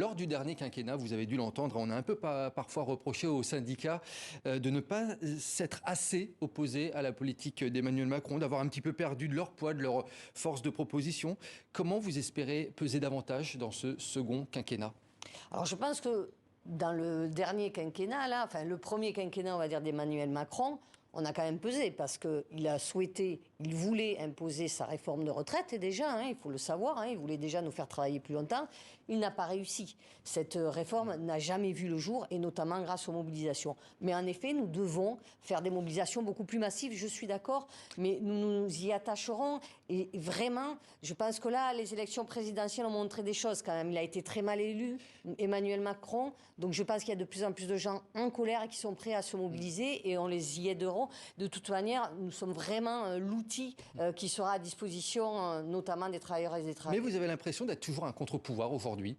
Lors du dernier quinquennat, vous avez dû l'entendre, on a un peu parfois reproché aux syndicats de ne pas s'être assez opposés à la politique d'Emmanuel Macron, d'avoir un petit peu perdu de leur poids, de leur force de proposition. Comment vous espérez peser davantage dans ce second quinquennat? Alors je pense que dans le dernier quinquennat, là, enfin le premier quinquennat, on va dire, d'Emmanuel Macron, on a quand même pesé parce qu'il a souhaité, il voulait imposer sa réforme de retraite, et déjà, il faut le savoir, il voulait déjà nous faire travailler plus longtemps. Il n'a pas réussi. Cette réforme n'a jamais vu le jour, et notamment grâce aux mobilisations. Mais en effet, nous devons faire des mobilisations beaucoup plus massives, je suis d'accord, mais nous nous y attacherons. Et vraiment, je pense que là, les élections présidentielles ont montré des choses quand même. Il a été très mal élu, Emmanuel Macron, donc je pense qu'il y a de plus en plus de gens en colère qui sont prêts à se mobiliser, et on les y aidera. De toute manière, nous sommes vraiment l'outil qui sera à disposition, notamment des travailleurs et des travailleuses. Mais vous avez l'impression d'être toujours un contre-pouvoir aujourd'hui?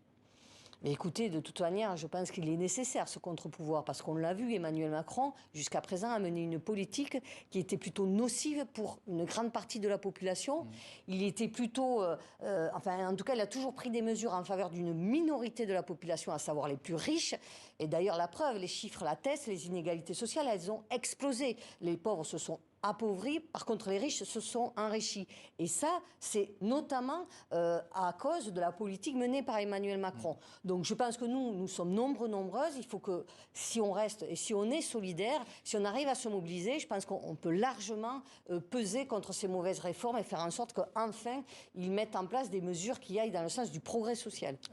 Mais écoutez, de toute manière, je pense qu'il est nécessaire ce contre-pouvoir, parce qu'on l'a vu, Emmanuel Macron, jusqu'à présent, a mené une politique qui était plutôt nocive pour une grande partie de la population. Il était plutôt, enfin, en tout cas, il a toujours pris des mesures en faveur d'une minorité de la population, à savoir les plus riches. Et d'ailleurs, la preuve, les chiffres l'attestent, les inégalités sociales, elles ont explosé. Les pauvres se sont appauvris, par contre les riches se sont enrichis. Et ça, c'est notamment à cause de la politique menée par Emmanuel Macron. Donc je pense que nous sommes nombreuses. Il faut que, si on reste et si on est solidaire, si on arrive à se mobiliser, je pense qu'on peut largement peser contre ces mauvaises réformes et faire en sorte qu'enfin, ils mettent en place des mesures qui aillent dans le sens du progrès social.